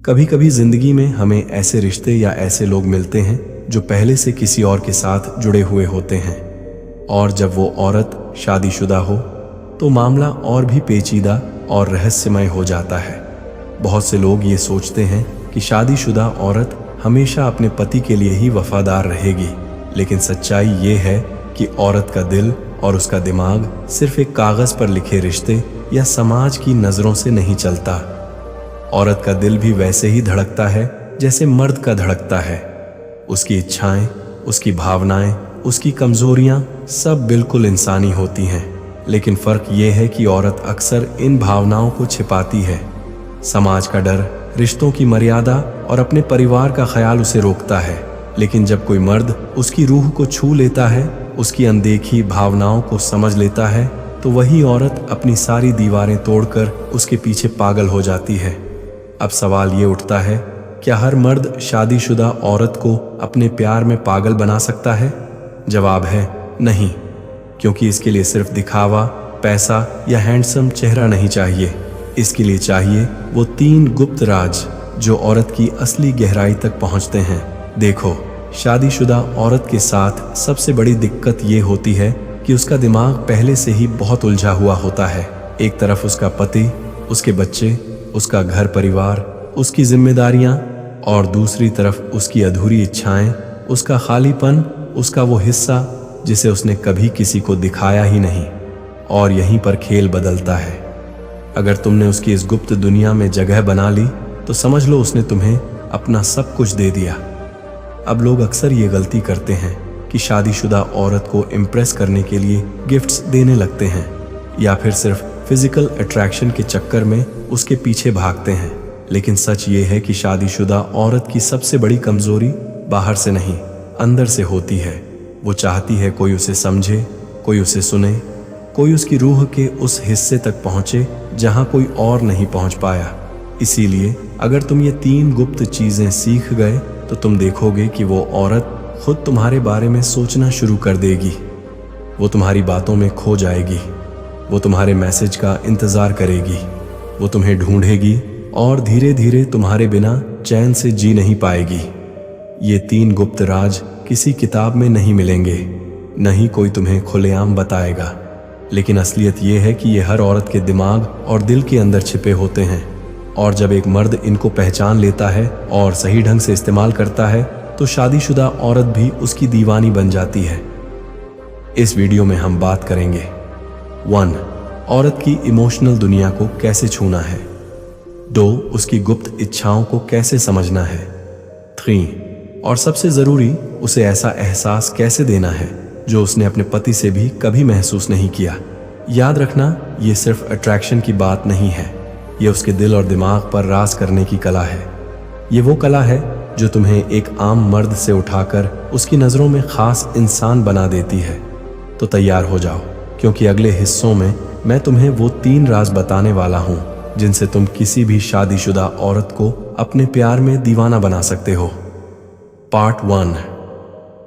कभी कभी जिंदगी में हमें ऐसे रिश्ते या ऐसे लोग मिलते हैं जो पहले से किसी और के साथ जुड़े हुए होते हैं, और जब वो औरत शादीशुदा हो तो मामला और भी पेचीदा और रहस्यमय हो जाता है। बहुत से लोग ये सोचते हैं कि शादीशुदा औरत हमेशा अपने पति के लिए ही वफादार रहेगी, लेकिन सच्चाई ये है कि औरत का दिल और उसका दिमाग सिर्फ एक कागज पर लिखे रिश्ते या समाज की नजरों से नहीं चलता। औरत का दिल भी वैसे ही धड़कता है जैसे मर्द का धड़कता है। उसकी इच्छाएं, उसकी भावनाएं, उसकी कमजोरियां सब बिल्कुल इंसानी होती हैं, लेकिन फर्क यह है कि औरत अक्सर इन भावनाओं को छिपाती है। समाज का डर, रिश्तों की मर्यादा और अपने परिवार का ख्याल उसे रोकता है, लेकिन जब कोई मर्द उसकी रूह को छू लेता है, उसकी अनदेखी भावनाओं को समझ लेता है, तो वही औरत अपनी सारी दीवारें तोड़कर उसके पीछे पागल हो जाती है। अब सवाल ये उठता है, क्या हर मर्द शादीशुदा औरत को अपने प्यार में पागल बना सकता है? जवाब है नहीं, क्योंकि इसके लिए सिर्फ दिखावा, पैसा या हैंडसम चेहरा नहीं चाहिए। इसके लिए चाहिए वो 3 गुप्त राज जो औरत की असली गहराई तक पहुंचते हैं। देखो, शादीशुदा औरत के साथ सबसे बड़ी दिक्कत ये होती है कि उसका दिमाग पहले से ही बहुत उलझा हुआ होता है। एक तरफ उसका पति, उसके बच्चे, उसका घर परिवार, उसकी जिम्मेदारियां, और दूसरी तरफ उसकी अधूरी इच्छाएं, उसका खालीपन, उसका वो हिस्सा जिसे उसने कभी किसी को दिखाया ही नहीं। और यहीं पर खेल बदलता है। अगर तुमने उसकी इस गुप्त दुनिया में जगह बना ली तो समझ लो उसने तुम्हें अपना सब कुछ दे दिया। अब लोग अक्सर ये गलती करते हैं कि शादीशुदा औरत को इम्प्रेस करने के लिए गिफ्ट्स देने लगते हैं, या फिर सिर्फ फिजिकल अट्रैक्शन के चक्कर में उसके पीछे भागते हैं। लेकिन सच ये है कि शादीशुदा औरत की सबसे बड़ी कमजोरी बाहर से नहीं, अंदर से होती है। वो चाहती है कोई उसे समझे, कोई उसे सुने, कोई उसकी रूह के उस हिस्से तक पहुंचे जहां कोई और नहीं पहुंच पाया। इसीलिए अगर तुम ये 3 गुप्त चीजें सीख गए तो तुम देखोगे कि वो औरत खुद तुम्हारे बारे में सोचना शुरू कर देगी। वो तुम्हारी बातों में खो जाएगी, वो तुम्हारे मैसेज का इंतजार करेगी, वो तुम्हें ढूंढेगी और धीरे धीरे तुम्हारे बिना चैन से जी नहीं पाएगी। ये 3 गुप्त राज किसी किताब में नहीं मिलेंगे, न ही कोई तुम्हें खुलेआम बताएगा, लेकिन असलियत ये है कि ये हर औरत के दिमाग और दिल के अंदर छिपे होते हैं। और जब एक मर्द इनको पहचान लेता है और सही ढंग से इस्तेमाल करता है तो शादीशुदा औरत भी उसकी दीवानी बन जाती है। इस वीडियो में हम बात करेंगे 1. औरत की इमोशनल दुनिया को कैसे छूना है। 2. उसकी गुप्त इच्छाओं को कैसे समझना है। 3. और सबसे जरूरी, उसे ऐसा एहसास कैसे देना है जो उसने अपने पति से भी कभी महसूस नहीं किया। याद रखना, ये सिर्फ अट्रैक्शन की बात नहीं है, ये उसके दिल और दिमाग पर राज करने की कला है। ये वो कला है जो तुम्हें एक आम मर्द से उठाकर उसकी नज़रों में खास इंसान बना देती है। तो तैयार हो जाओ, क्योंकि अगले हिस्सों में मैं तुम्हें वो 3 राज बताने वाला हूँ जिनसे तुम किसी भी शादीशुदा औरत को अपने प्यार में दीवाना बना सकते हो। पार्ट 1।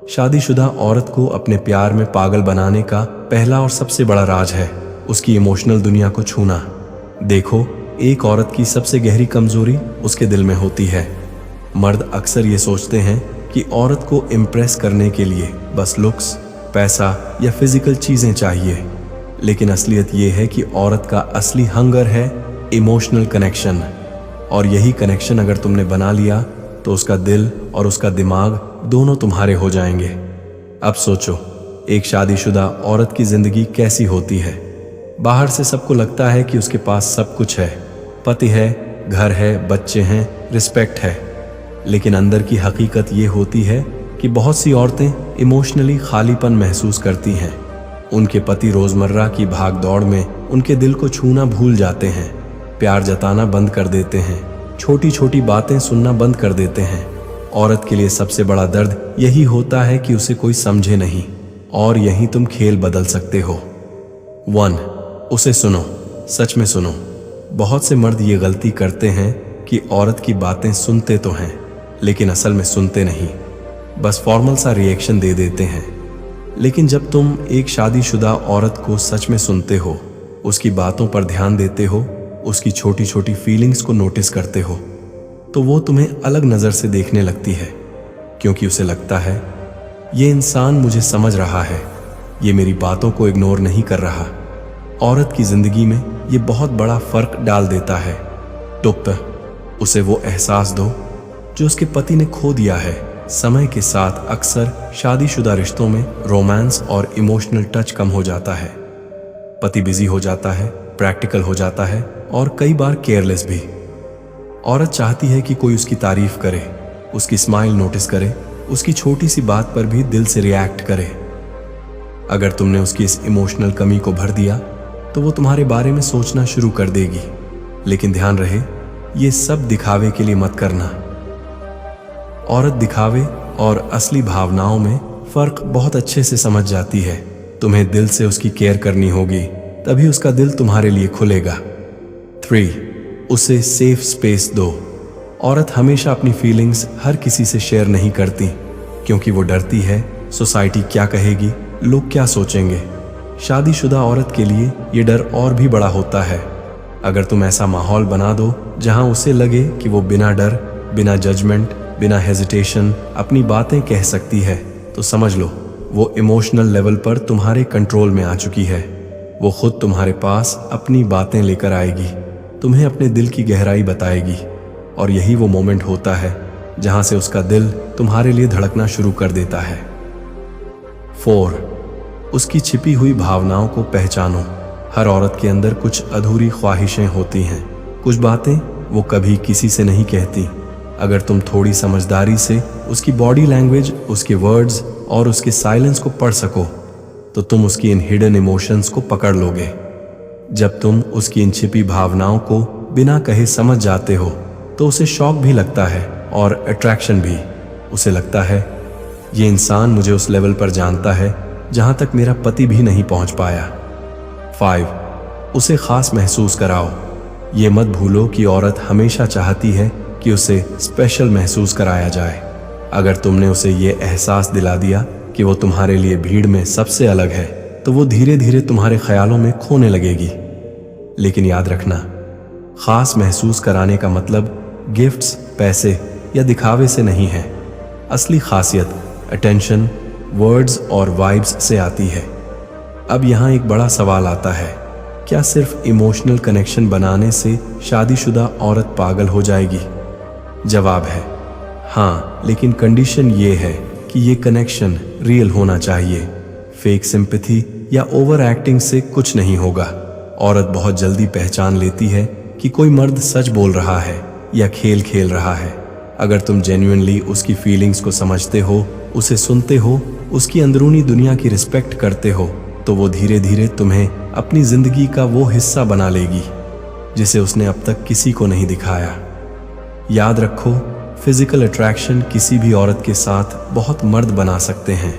शादीशुदा औरत को अपने प्यार में पागल बनाने का पहला और सबसे बड़ा राज है उसकी इमोशनल दुनिया को छूना। देखो, एक औरत की सबसे गहरी कमजोरी उसके दिल में होती है। मर्द अक्सर ये सोचते हैं कि औरत को इम्प्रेस करने के लिए बस लुक्स, पैसा या फिजिकल चीजें चाहिए, लेकिन असलियत ये है कि औरत का असली हंगर है इमोशनल कनेक्शन। और यही कनेक्शन अगर तुमने बना लिया तो उसका दिल और उसका दिमाग दोनों तुम्हारे हो जाएंगे। अब सोचो, एक शादीशुदा औरत की जिंदगी कैसी होती है। बाहर से सबको लगता है कि उसके पास सब कुछ है, पति है, घर है, बच्चे हैं, रिस्पेक्ट है, लेकिन अंदर की हकीकत ये होती है कि बहुत सी औरतें इमोशनली खालीपन महसूस करती हैं। उनके पति रोजमर्रा की भाग दौड़ में उनके दिल को छूना भूल जाते हैं, प्यार जताना बंद कर देते हैं, छोटी छोटी बातें सुनना बंद कर देते हैं। औरत के लिए सबसे बड़ा दर्द यही होता है कि उसे कोई समझे नहीं, और यही तुम खेल बदल सकते हो। 1. उसे सुनो, सच में सुनो। बहुत से मर्द ये गलती करते हैं कि औरत की बातें सुनते तो हैं, लेकिन असल में सुनते नहीं, बस फॉर्मल सा रिएक्शन दे देते हैं। लेकिन जब तुम एक शादीशुदा औरत को सच में सुनते हो, उसकी बातों पर ध्यान देते हो, उसकी छोटी छोटी फीलिंग्स को नोटिस करते हो, तो वो तुम्हें अलग नज़र से देखने लगती है, क्योंकि उसे लगता है ये इंसान मुझे समझ रहा है, ये मेरी बातों को इग्नोर नहीं कर रहा। औरत की जिंदगी में ये बहुत बड़ा फर्क डाल देता है। डॉक्टर, उसे वो एहसास दो जो उसके पति ने खो दिया है। समय के साथ अक्सर शादीशुदा रिश्तों में रोमांस और इमोशनल टच कम हो जाता है। पति बिजी हो जाता है, प्रैक्टिकल हो जाता है और कई बार केयरलेस भी। औरत चाहती है कि कोई उसकी तारीफ करे, उसकी स्माइल नोटिस करे, उसकी छोटी सी बात पर भी दिल से रिएक्ट करे। अगर तुमने उसकी इस इमोशनल कमी को भर दिया तो वो तुम्हारे बारे में सोचना शुरू कर देगी। लेकिन ध्यान रहे, ये सब दिखावे के लिए मत करना। औरत दिखावे और असली भावनाओं में फर्क बहुत अच्छे से समझ जाती है। तुम्हें दिल से उसकी केयर करनी होगी, तभी उसका दिल तुम्हारे लिए खुलेगा। 3. उसे सेफ स्पेस दो। औरत हमेशा अपनी फीलिंग्स हर किसी से शेयर नहीं करती, क्योंकि वो डरती है सोसाइटी क्या कहेगी, लोग क्या सोचेंगे। शादीशुदा औरत के लिए ये डर और भी बड़ा होता है। अगर तुम ऐसा माहौल बना दो जहां उसे लगे कि वो बिना डर, बिना जजमेंट, बिना हेजिटेशन अपनी बातें कह सकती है, तो समझ लो वो इमोशनल लेवल पर तुम्हारे कंट्रोल में आ चुकी है। वो खुद तुम्हारे पास अपनी बातें लेकर आएगी, तुम्हें अपने दिल की गहराई बताएगी, और यही वो मोमेंट होता है जहां से उसका दिल तुम्हारे लिए धड़कना शुरू कर देता है। 4. उसकी छिपी हुई भावनाओं को पहचानो। हर औरत के अंदर कुछ अधूरी ख्वाहिशें होती हैं, कुछ बातें वो कभी किसी से नहीं कहती। अगर तुम थोड़ी समझदारी से उसकी बॉडी लैंग्वेज, उसके वर्ड्स और उसके साइलेंस को पढ़ सको, तो तुम उसकी इन हिडन इमोशंस को पकड़ लोगे। जब तुम उसकी इन छिपी भावनाओं को बिना कहे समझ जाते हो, तो उसे शॉक भी लगता है और अट्रैक्शन भी। उसे लगता है ये इंसान मुझे उस लेवल पर जानता है जहां तक मेरा पति भी नहीं पहुंच पाया। 5. उसे खास महसूस कराओ। ये मत भूलो कि औरत हमेशा चाहती है कि उसे स्पेशल महसूस कराया जाए। अगर तुमने उसे ये एहसास दिला दिया कि वो तुम्हारे लिए भीड़ में सबसे अलग है, तो वो धीरे धीरे तुम्हारे ख्यालों में खोने लगेगी। लेकिन याद रखना, खास महसूस कराने का मतलब गिफ्ट्स, पैसे या दिखावे से नहीं है। असली खासियत अटेंशन, वर्ड्स और वाइब्स से आती है। अब यहाँ एक बड़ा सवाल आता है, क्या सिर्फ इमोशनल कनेक्शन बनाने से शादीशुदा औरत पागल हो जाएगी? जवाब है हाँ, लेकिन कंडीशन ये है कि ये कनेक्शन रियल होना चाहिए। फेक सिंपैथी या ओवर एक्टिंग से कुछ नहीं होगा। औरत बहुत जल्दी पहचान लेती है कि कोई मर्द सच बोल रहा है या खेल खेल रहा है। अगर तुम जेन्युइनली उसकी फीलिंग्स को समझते हो, उसे सुनते हो, उसकी अंदरूनी दुनिया की रिस्पेक्ट करते हो, तो वो धीरे धीरे तुम्हें अपनी जिंदगी का वो हिस्सा बना लेगी जिसे उसने अब तक किसी को नहीं दिखाया। याद रखो, फिजिकल अट्रैक्शन किसी भी औरत के साथ बहुत मर्द बना सकते हैं,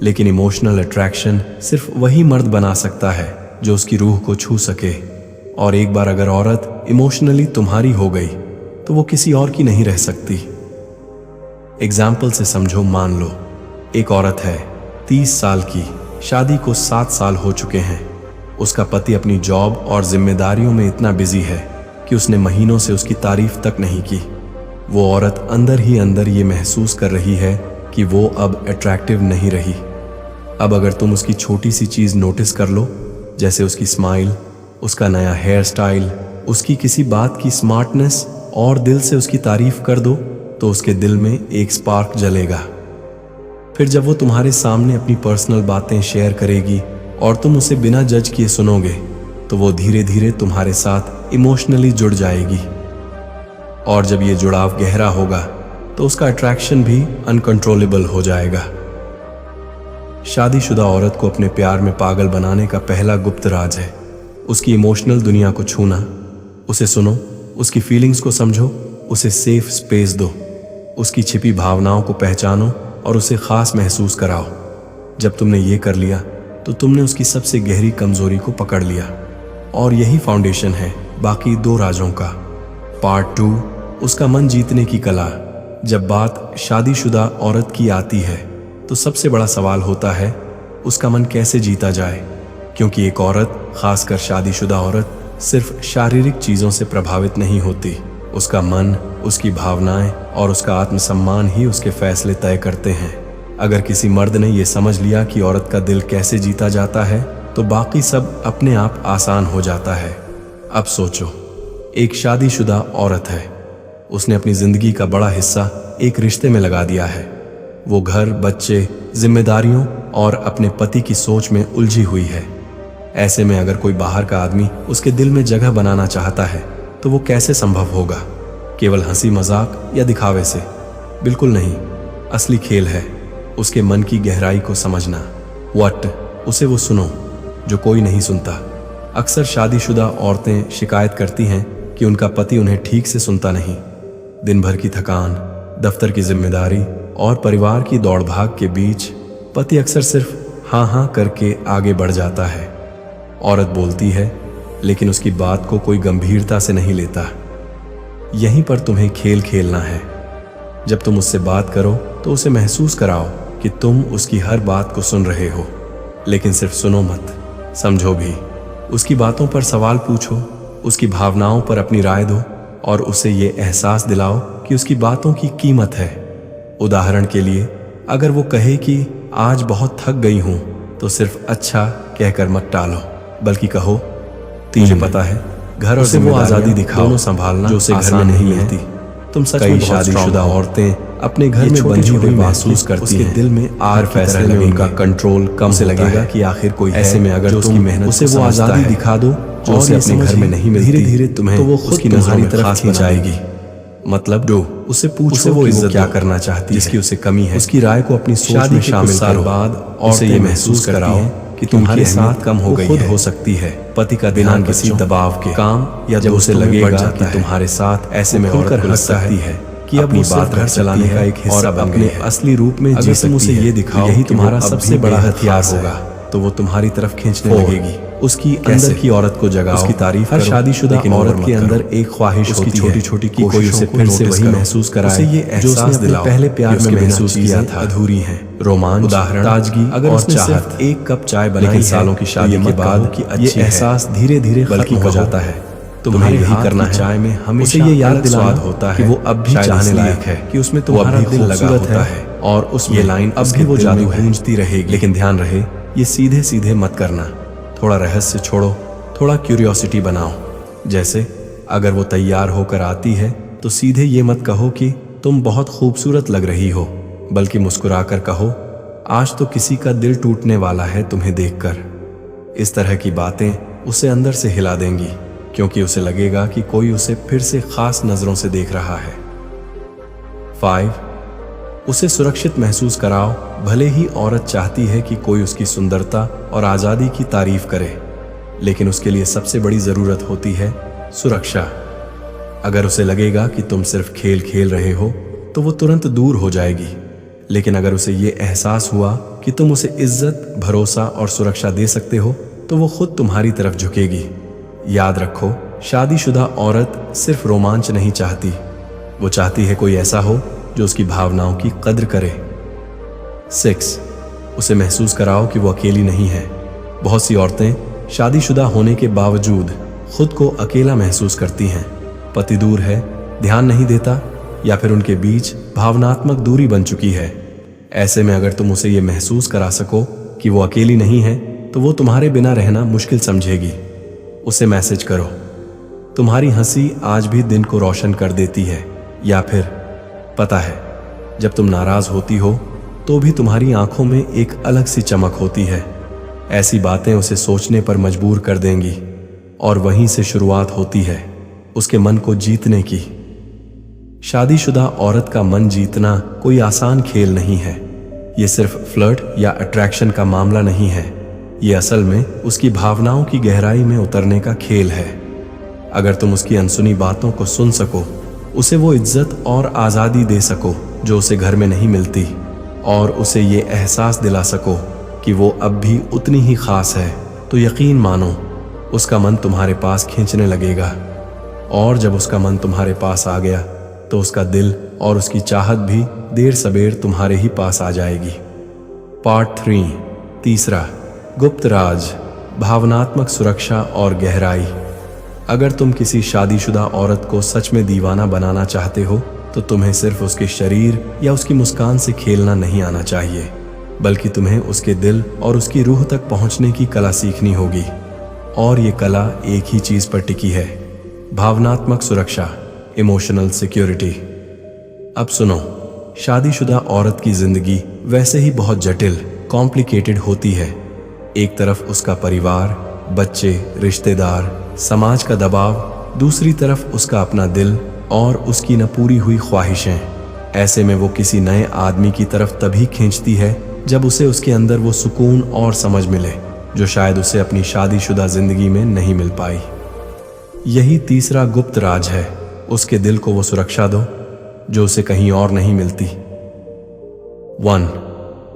लेकिन इमोशनल अट्रैक्शन सिर्फ वही मर्द बना सकता है जो उसकी रूह को छू सके। और एक बार अगर औरत इमोशनली तुम्हारी हो गई, तो वो किसी और की नहीं रह सकती। एग्जाम्पल से समझो। मान लो एक औरत है, 30 साल की, शादी को 7 साल हो चुके हैं। उसका पति अपनी जॉब और जिम्मेदारियों में इतना बिजी है कि उसने महीनों से उसकी तारीफ तक नहीं की। वो औरत अंदर ही अंदर ये महसूस कर रही है कि वो अब अट्रैक्टिव नहीं रही। अब अगर तुम उसकी छोटी सी चीज़ नोटिस कर लो, जैसे उसकी स्माइल, उसका नया हेयर स्टाइल, उसकी किसी बात की स्मार्टनेस, और दिल से उसकी तारीफ कर दो, तो उसके दिल में एक स्पार्क जलेगा। फिर जब वो तुम्हारे सामने अपनी पर्सनल बातें शेयर करेगी और तुम उसे बिना जज किए सुनोगे, तो वो धीरे धीरे तुम्हारे साथ इमोशनली जुड़ जाएगी। और जब ये जुड़ाव गहरा होगा, तो उसका अट्रैक्शन भी अनकंट्रोलेबल हो जाएगा। शादीशुदा औरत को अपने प्यार में पागल बनाने का पहला गुप्त राज है उसकी इमोशनल दुनिया को छूना। उसे सुनो, उसकी फीलिंग्स को समझो, उसे सेफ स्पेस दो, उसकी छिपी भावनाओं को पहचानो और उसे खास महसूस कराओ। जब तुमने ये कर लिया, तो तुमने उसकी सबसे गहरी कमजोरी को पकड़ लिया। और यही फाउंडेशन है बाकी 2 राजों का। पार्ट 2, उसका मन जीतने की कला। जब बात शादीशुदा औरत की आती है, तो सबसे बड़ा सवाल होता है उसका मन कैसे जीता जाए, क्योंकि एक औरत, खासकर शादीशुदा औरत, सिर्फ शारीरिक चीज़ों से प्रभावित नहीं होती, उसका मन, उसकी भावनाएं और उसका आत्मसम्मान ही उसके फैसले तय करते हैं। अगर किसी मर्द ने यह समझ लिया कि औरत का दिल कैसे जीता जाता है तो बाकी सब अपने आप आसान हो जाता है। अब सोचो, एक शादीशुदा औरत है, उसने अपनी जिंदगी का बड़ा हिस्सा एक रिश्ते में लगा दिया है। वो घर, बच्चे, जिम्मेदारियों और अपने पति की सोच में उलझी हुई है। ऐसे में अगर कोई बाहर का आदमी उसके दिल में जगह बनाना चाहता है तो वो कैसे संभव होगा? केवल हंसी मजाक या दिखावे से? बिल्कुल नहीं। असली खेल है उसके मन की गहराई को समझना। व्हाट उसे वो सुनो जो कोई नहीं सुनता। अक्सर शादीशुदा औरतें शिकायत करती हैं कि उनका पति उन्हें ठीक से सुनता नहीं। दिन भर की थकान, दफ्तर की जिम्मेदारी और परिवार की दौड़ भाग के बीच पति अक्सर सिर्फ हाँ हाँ करके आगे बढ़ जाता है। औरत बोलती है लेकिन उसकी बात को कोई गंभीरता से नहीं लेता। यहीं पर तुम्हें खेल खेलना है। जब तुम उससे बात करो तो उसे महसूस कराओ कि तुम उसकी हर बात को सुन रहे हो, लेकिन सिर्फ सुनो मत, समझो भी। उसकी बातों पर सवाल पूछो, उसकी भावनाओं पर अपनी राय दो और उसे ये एहसास दिलाओ कि उसकी बातों की कीमत है। उदाहरण के लिए, अगर वो कहे कि आज बहुत थक गई हूं तो सिर्फ अच्छा कहकर मत टालो, बल्कि कहो मुझे पता है घर और वो आजादी दिखाओ, दोनों संभालना जो उसे घर में नहीं मिलती। तुम सच में शादीशुदा औरतें अपने घर में बंधी हुई महसूस करती हैं। दिल में आर फैसले में उनका कंट्रोल कम से लगेगा कि आखिर कोई ऐसे में अगर तुम मेहनत उसे वो आजादी दिखा दो जो उसे अपने घर में नहीं मिलती, धीरे धीरे तुम्हें तो वो खुद की तुम्हारी तरफ खिंचाएगी। मतलब दो उसे पूछो वो इज्जत क्या करना चाहती है, जिसकी उसे कमी है। उसकी राय को अपनी सोच में शामिल करो। बाद और ये महसूस कराओ कि तुम्हारे साथ कम हो गई है। हो सकती है पति का बिना किसी दबाव के काम, या जब उसे लगेगा कि तुम्हारे साथ ऐसे में औरत को लग सकती है कि अपनी बात घर चलाने का एक हिस्सा बन गई है, असली रूप में जी सकती है। उसे ये दिखाओ यही तुम्हारा सबसे बड़ा हथियार होगा, तो वो तुम्हारी तरफ खींचने लगेगी। उसकी अंदर की औरत को जगाओ, उसकी तारीफ करो। शादीशुदा औरत के अंदर एक ख्वाहिश होती है, छोटी छोटी की कोई उसे फिर से वही महसूस कराए ये एहसास दिलाओ पहले प्यार में महसूस किया था। अधूरी है रोमांच, उदाहरण, ताजगी अगर उसने चाहत एक कप चाय बनाई, लेकिन सालों की शादी के बाद ये एहसास धीरे धीरे खत्म हो जाता है। तुम्हें यही करना है। चाय में हमेशा ये याद दिलाना होता है कि वो अब भी चाहने लायक है, कि उसमें तुम्हारा दिल लगा होता है और उसमें लाइन अब भी वो जादू गूंजती रहेगी। लेकिन ध्यान रहे, ये सीधे सीधे मत करना। थोड़ा रहस्य छोड़ो, थोड़ा क्यूरियोसिटी बनाओ। जैसे अगर वो तैयार होकर आती है तो सीधे ये मत कहो कि तुम बहुत खूबसूरत लग रही हो, बल्कि मुस्कुराकर कहो आज तो किसी का दिल टूटने वाला है तुम्हें देखकर। इस तरह की बातें उसे अंदर से हिला देंगी, क्योंकि उसे लगेगा कि कोई उसे फिर से खास नजरों से देख रहा है। 5. उसे सुरक्षित महसूस कराओ। भले ही औरत चाहती है कि कोई उसकी सुंदरता और आजादी की तारीफ करे, लेकिन उसके लिए सबसे बड़ी जरूरत होती है सुरक्षा। अगर उसे लगेगा कि तुम सिर्फ खेल खेल रहे हो तो वो तुरंत दूर हो जाएगी, लेकिन अगर उसे ये एहसास हुआ कि तुम उसे इज्जत, भरोसा और सुरक्षा दे सकते हो तो वो खुद तुम्हारी तरफ झुकेगी। याद रखो, शादीशुदा औरत सिर्फ रोमांच नहीं चाहती, वो चाहती है कोई ऐसा हो जो उसकी भावनाओं की कद्र करे। 6. उसे महसूस कराओ कि वो अकेली नहीं है। बहुत सी औरतें शादीशुदा होने के बावजूद खुद को अकेला महसूस करती हैं। पति दूर है, ध्यान नहीं देता, या फिर उनके बीच भावनात्मक दूरी बन चुकी है। ऐसे में अगर तुम उसे ये महसूस करा सको कि वो अकेली नहीं है तो वो तुम्हारे बिना रहना मुश्किल समझेगी। उसे मैसेज करो, तुम्हारी हंसी आज भी दिन को रोशन कर देती है, या फिर पता है जब तुम नाराज होती हो तो भी तुम्हारी आंखों में एक अलग सी चमक होती है। ऐसी बातें उसे सोचने पर मजबूर कर देंगी और वहीं से शुरुआत होती है उसके मन को जीतने की। शादीशुदा औरत का मन जीतना कोई आसान खेल नहीं है। ये सिर्फ फ्लर्ट या अट्रैक्शन का मामला नहीं है, ये असल में उसकी भावनाओं की गहराई में उतरने का खेल है। अगर तुम उसकी अनसुनी बातों को सुन सको, उसे वो इज्जत और आज़ादी दे सको जो उसे घर में नहीं मिलती, और उसे ये एहसास दिला सको कि वो अब भी उतनी ही खास है, तो यकीन मानो उसका मन तुम्हारे पास खींचने लगेगा। और जब उसका मन तुम्हारे पास आ गया तो उसका दिल और उसकी चाहत भी देर सबेर तुम्हारे ही पास आ जाएगी। पार्ट 3, तीसरा, गुप्त राज, भावनात्मक सुरक्षा और गहराई। अगर तुम किसी शादीशुदा औरत को सच में दीवाना बनाना चाहते हो तो तुम्हें सिर्फ उसके शरीर या उसकी मुस्कान से खेलना नहीं आना चाहिए, बल्कि तुम्हें उसके दिल और उसकी रूह तक पहुंचने की कला सीखनी होगी। और ये कला एक ही चीज पर टिकी है, भावनात्मक सुरक्षा, इमोशनल सिक्योरिटी। अब सुनो, शादीशुदा औरत की जिंदगी वैसे ही बहुत जटिल, कॉम्प्लिकेटेड होती है। एक तरफ उसका परिवार, बच्चे, रिश्तेदार, समाज का दबाव, दूसरी तरफ उसका अपना दिल और उसकी न पूरी हुई ख्वाहिशें। ऐसे में वो किसी नए आदमी की तरफ तभी खींचती है जब उसे उसके अंदर वो सुकून और समझ मिले जो शायद उसे अपनी शादीशुदा जिंदगी में नहीं मिल पाई। यही तीसरा गुप्त राज है, उसके दिल को वो सुरक्षा दो जो उसे कहीं और नहीं मिलती। 1.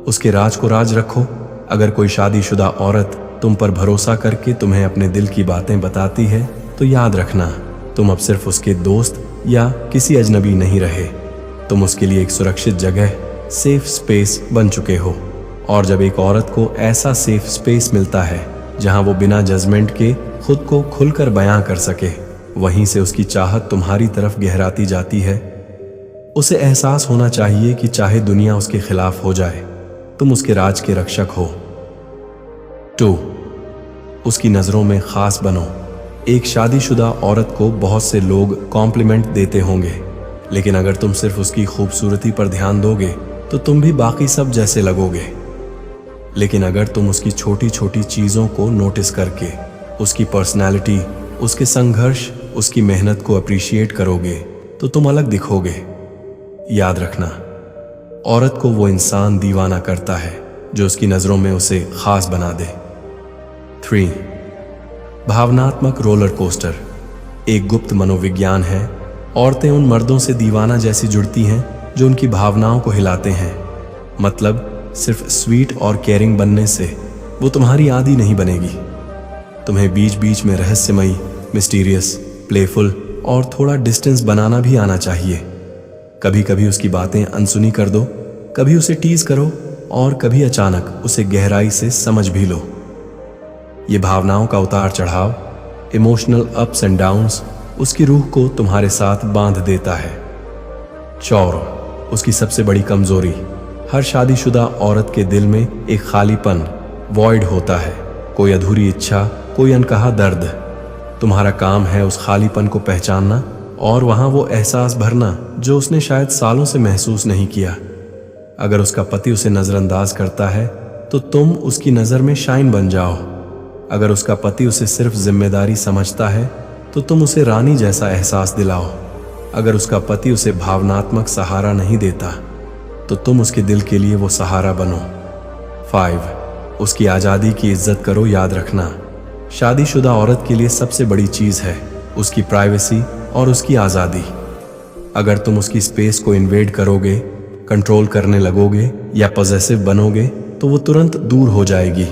उसके राज को राज रखो। अगर कोई शादीशुदा औरत तुम पर भरोसा करके तुम्हें अपने दिल की बातें बताती है तो याद रखना, तुम अब सिर्फ उसके दोस्त या किसी अजनबी नहीं रहे, तुम उसके लिए एक सुरक्षित जगह, सेफ स्पेस बन चुके हो। और जब एक औरत को ऐसा सेफ स्पेस मिलता है जहां वो बिना जजमेंट के खुद को खुलकर बयां कर सके, वहीं से उसकी चाहत तुम्हारी तरफ गहराती जाती है। उसे एहसास होना चाहिए कि चाहे दुनिया उसके खिलाफ हो जाए, तुम उसके राज के रक्षक हो। 2. उसकी नजरों में खास बनो। एक शादीशुदा औरत को बहुत से लोग कॉम्प्लीमेंट देते होंगे, लेकिन अगर तुम सिर्फ उसकी खूबसूरती पर ध्यान दोगे तो तुम भी बाकी सब जैसे लगोगे। लेकिन अगर तुम उसकी छोटी छोटी चीजों को नोटिस करके उसकी पर्सनैलिटी, उसके संघर्ष, उसकी मेहनत को अप्रिशिएट करोगे तो तुम अलग दिखोगे। याद रखना, औरत को वो इंसान दीवाना करता है जो उसकी नजरों में उसे खास बना दे। 3. भावनात्मक रोलर कोस्टर एक गुप्त मनोविज्ञान है। औरतें उन मर्दों से दीवाना जैसी जुड़ती हैं जो उनकी भावनाओं को हिलाते हैं। मतलब सिर्फ स्वीट और केयरिंग बनने से वो तुम्हारी आदी नहीं बनेगी। तुम्हें बीच बीच में रहस्यमयी, मिस्टीरियस, प्लेफुल और थोड़ा डिस्टेंस बनाना भी आना चाहिए। कभी कभी उसकी बातें अनसुनी कर दो, कभी उसे टीज करो और कभी अचानक उसे गहराई से समझ भी लो। ये भावनाओं का उतार चढ़ाव, इमोशनल अप्स एंड डाउन्स, उसकी रूह को तुम्हारे साथ बांध देता है। 4. उसकी सबसे बड़ी कमजोरी। हर शादीशुदा औरत के दिल में एक खालीपन, वॉइड होता है, कोई अधूरी इच्छा, कोई अनकहा दर्द। तुम्हारा काम है उस खालीपन को पहचानना और वहां वो एहसास भरना जो उसने शायद सालों से महसूस नहीं किया। अगर उसका पति उसे नजरअंदाज करता है तो तुम उसकी नजर में शाइन बन जाओ। अगर उसका पति उसे सिर्फ जिम्मेदारी समझता है तो तुम उसे रानी जैसा एहसास दिलाओ। अगर उसका पति उसे भावनात्मक सहारा नहीं देता तो तुम उसके दिल के लिए वो सहारा बनो। 5. उसकी आज़ादी की इज्जत करो। याद रखना, शादीशुदा औरत के लिए सबसे बड़ी चीज है उसकी प्राइवेसी और उसकी आज़ादी। अगर तुम उसकी स्पेस को इन्वेड करोगे, कंट्रोल करने लगोगे या पॉसेसिव बनोगे तो वो तुरंत दूर हो जाएगी।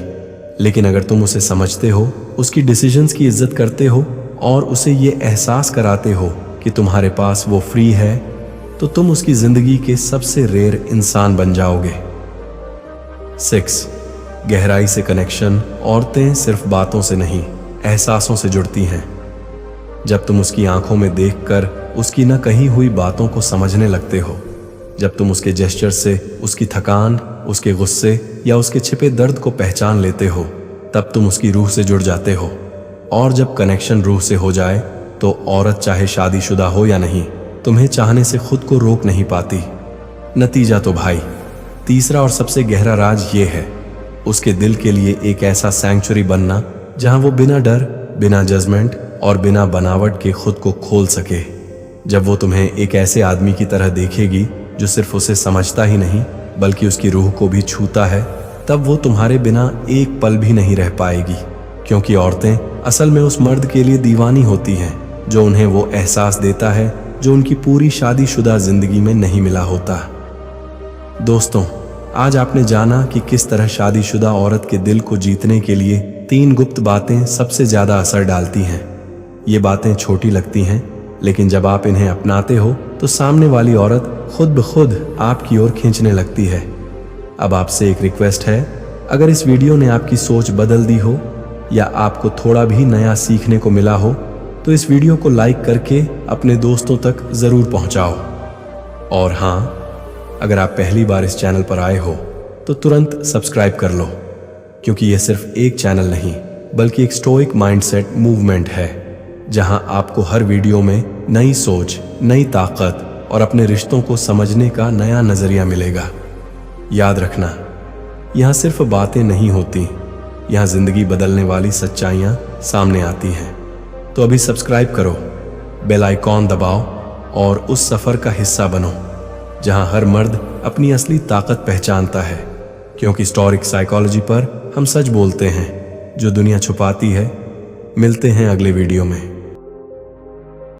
लेकिन अगर तुम उसे समझते हो, उसकी डिसीजंस की इज्जत करते हो और उसे ये एहसास कराते हो कि तुम्हारे पास वो फ्री है, तो तुम उसकी जिंदगी के सबसे रेयर इंसान बन जाओगे। 6. गहराई से कनेक्शन। औरतें सिर्फ बातों से नहीं, एहसासों से जुड़ती हैं। जब तुम उसकी आंखों में देखकर उसकी न कही हुई बातों को समझने लगते हो, जब तुम उसके जेस्चर से उसकी थकान, उसके गुस्से या उसके छिपे दर्द को पहचान लेते हो, तब तुम उसकी रूह से जुड़ जाते हो। और जब कनेक्शन रूह से हो जाए तो औरत चाहे शादीशुदा हो या नहीं, तुम्हें चाहने से खुद को रोक नहीं पाती। नतीजा तो भाई, तीसरा और सबसे गहरा राज ये है, उसके दिल के लिए एक ऐसा सैंक्चुरी बनना जहां वो बिना डर, बिना जजमेंट और बिना बनावट के खुद को खोल सके। जब वो तुम्हें एक ऐसे आदमी की तरह देखेगी जो सिर्फ उसे समझता ही नहीं बल्कि उसकी रूह को भी छूता है, तब वो तुम्हारे बिना एक पल भी नहीं रह पाएगी। क्योंकि औरतें असल में उस मर्द के लिए दीवानी होती हैं जो उन्हें वो एहसास देता है जो उनकी पूरी शादीशुदा जिंदगी में नहीं मिला होता। दोस्तों, आज आपने जाना कि किस तरह शादीशुदा औरत के दिल को जीतने के लिए 3 गुप्त बातें सबसे ज्यादा असर डालती हैं। ये बातें छोटी लगती हैं, लेकिन जब आप इन्हें अपनाते हो तो सामने वाली औरत खुद ब खुद आपकी ओर खींचने लगती है। अब आपसे एक रिक्वेस्ट है, अगर इस वीडियो ने आपकी सोच बदल दी हो या आपको थोड़ा भी नया सीखने को मिला हो तो इस वीडियो को लाइक करके अपने दोस्तों तक जरूर पहुंचाओ। और हाँ, अगर आप पहली बार इस चैनल पर आए हो तो तुरंत सब्सक्राइब कर लो, क्योंकि यह सिर्फ एक चैनल नहीं बल्कि एक स्टोइक माइंडसेट मूवमेंट है, जहां आपको हर वीडियो में नई सोच, नई ताकत और अपने रिश्तों को समझने का नया नजरिया मिलेगा। याद रखना, यहाँ सिर्फ बातें नहीं होती, यहाँ जिंदगी बदलने वाली सच्चाइयाँ सामने आती हैं। तो अभी सब्सक्राइब करो, बेल आइकॉन दबाओ और उस सफर का हिस्सा बनो जहां हर मर्द अपनी असली ताकत पहचानता है, क्योंकि स्टोइक साइकोलॉजी पर हम सच बोलते हैं जो दुनिया छुपाती है। मिलते हैं अगले वीडियो में।